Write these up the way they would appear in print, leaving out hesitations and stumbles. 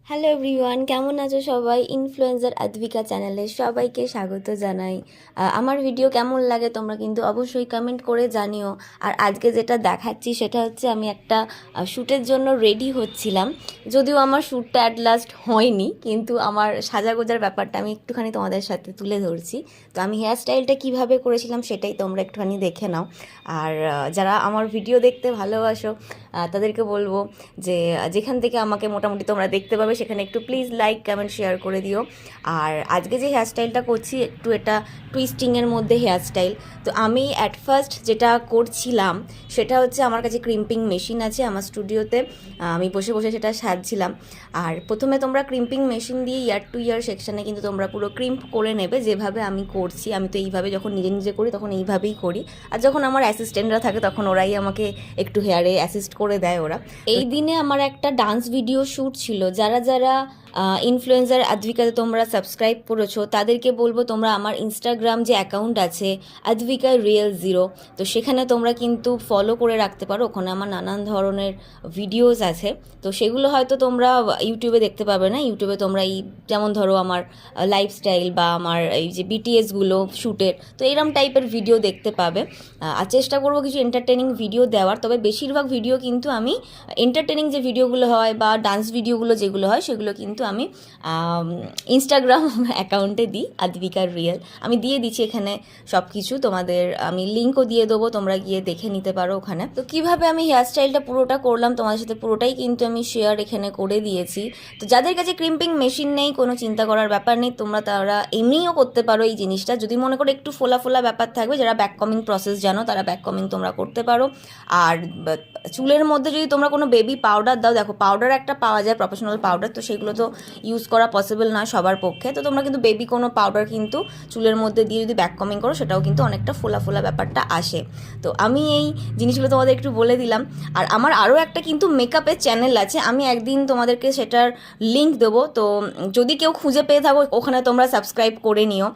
Hello everyone, কেমন আছো সবাই? ইনফ্লুয়েন্সার আদ্বিকা চ্যানেলে সবাইকে স্বাগত জানাই। আমার ভিডিও কেমন লাগে তোমরা কিন্তু অবশ্যই কমেন্ট করে জানিও। আর আজকে যেটা দেখাচ্ছি সেটা হচ্ছে আমি একটা শ্যুটের জন্য রেডি হচ্ছিলাম। যদিও আমার শ্যুটটা অ্যাট লাস্ট হয়নি, কিন্তু আমার সাজাগোজার ব্যাপারটা আমি একটুখানি তোমাদের সাথে তুলে ধরছি। তো আমি হেয়ার স্টাইলটা কীভাবে করেছিলাম সেটাই তোমরা একটুখানি দেখে নাও। আর যারা আমার ভিডিও দেখতে ভালোবাসো তাদেরকে বলবো যে যেখান থেকে আমাকে মোটামুটি তোমরা দেখতে পাবে সেখানে একটু প্লিজ লাইক কমেন্ট শেয়ার করে দিও। আর আজকে যে হেয়ারস্টাইলটা করছি একটু এটা টুইস্টিংয়ের মধ্যে হেয়ারস্টাইল। তো আমি অ্যাট ফার্স্ট যেটা করছিলাম সেটা হচ্ছে আমার কাছে ক্রিম্পিং মেশিন আছে আমার স্টুডিওতে, আমি বসে বসে সেটা সাজছিলাম। আর প্রথমে তোমরা ক্রিম্পিং মেশিন দিয়ে ইয়ার টু ইয়ার সেকশানে কিন্তু তোমরা পুরো ক্রিম্প করে নেবে, যেভাবে আমি করছি। আমি তো এইভাবে যখন নিজে নিজে করি তখন এইভাবেই করি, আর যখন আমার অ্যাসিস্ট্যান্টরা থাকে তখন ওরাই আমাকে একটু হেয়ারে অ্যাসিস্ট করে দেয় ওরা। এই দিনে আমার একটা ডান্স ভিডিও শ্যুট ছিল। যারা যারা ইনফ্লুয়েন্সার আদ্বিকাতে তোমরা সাবস্ক্রাইব করেছো তাদেরকে বলবো তোমরা আমার ইনস্টাগ্রাম যে অ্যাকাউন্ট আছে আদ্বিকা রিয়েল 0, তো সেখানে তোমরা কিন্তু ফলো করে রাখতে পারো। ওখানে আমার নানান ধরনের ভিডিওস আছে, তো সেগুলো হয়তো তোমরা ইউটিউবে দেখতে পাবে না। ইউটিউবে তোমরা এই যেমন ধরো আমার লাইফস্টাইল বা আমার এই যে বিটিএসগুলো শ্যুটের, তো এরম টাইপের ভিডিও দেখতে পাবে। আর চেষ্টা করবো কিছু এন্টারটেনিং ভিডিও দেওয়ার, তবে বেশিরভাগ ভিডিও কিন্তু আমি এন্টারটেনিং যে ভিডিওগুলো হয় বা ডান্স ভিডিওগুলো যেগুলো হয় সেগুলো কিন্তু আমি ইনস্টাগ্রাম অ্যাকাউন্টে দিই আদ্বিকা রিয়েল। আমি দিয়ে দিচ্ছি এখানে সব কিছু, তোমাদের আমি লিঙ্কও দিয়ে দেবো, তোমরা গিয়ে দেখে নিতে পারো ওখানে। তো কীভাবে আমি হেয়ারস্টাইলটা পুরোটা করলাম তোমাদের সাথে পুরোটাই কিন্তু আমি শেয়ার এখানে করে দিয়েছি। তো যাদের কাছে ক্রিম্পিং মেশিন নেই কোনো চিন্তা করার ব্যাপার নেই, তোমরা তারা এমনিও করতে পারো এই জিনিসটা। যদি মনে করো একটু ফোলা ফোলা ব্যাপার থাকবে, যারা ব্যাক কমিং প্রসেস জানো তারা ব্যাক কমিং তোমরা করতে পারো। আর চুলের মধ্যে যদি তোমরা কোনো বেবি পাউডার দাও, দেখো পাউডার একটা পাওয়া যায় প্রফেশনাল পাউডার, তো সেগুলো তো ইউজ করা পসিবল নয় সবার পক্ষে। তো তোমরা কিন্তু বেবি কোনো পাউডার কিন্তু চুলের মধ্যে দিয়ে যদি ব্যাক কমিং করো সেটাও কিন্তু অনেকটা ফোলা ফোলা ব্যাপারটা আসে। তো আমি এই জিনিসগুলো তোমাদের একটু বলে দিলাম। আর আমার আরও একটা কিন্তু মেকআপের চ্যানেল আছে, আমি একদিন তোমাদেরকে সেটার লিঙ্ক দেবো। তো যদি কেউ খুঁজে পেয়ে থাকো ওখানে তোমরা সাবস্ক্রাইব করে নিও।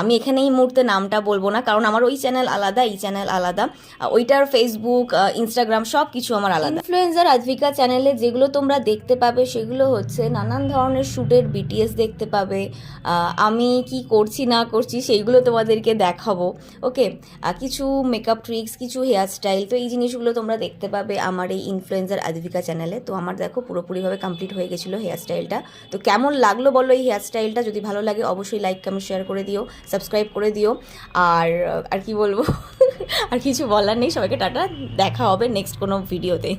আমি এখানে এই মুহূর্তে নামটা বলবো না, কারণ আমার ওই চ্যানেল আলাদা, এই চ্যানেল আলাদা। ওইটার ফেসবুক ইনস্টাগ্রাম সব কিছু আমার আলাদা। ইনফ্লুয়েন্সার আদ্বিকা চ্যানেলে যেগুলো তোমরা দেখতে পাবে সেগুলো হচ্ছে নানান ধরনের শ্যুটের বিটিএস দেখতে পাবে। আমি কি করছি না করছি সেইগুলো তোমাদেরকে দেখাবো। ওকে, কিছু মেকআপ ট্রিক্স, কিছু হেয়ারস্টাইল, তো এই জিনিসগুলো তোমরা দেখতে পাবে আমার এই ইনফ্লুয়েন্সার আদ্বিকা চ্যানেলে। তো আমার দেখো পুরোপুরিভাবে কমপ্লিট হয়ে গেছিলো হেয়ারস্টাইলটা। তো কেমন লাগলো বলো এই হেয়ারস্টাইলটা? যদি ভালো লাগে অবশ্যই লাইক কমেন্ট শেয়ার করে দিও, সাবস্ক্রাইব করে দিও। আর আর কি বলবো আর কিছু বলার নেই, সবাইকে টাটা, দেখা হবে নেক্সট কোনো ভিডিওতে।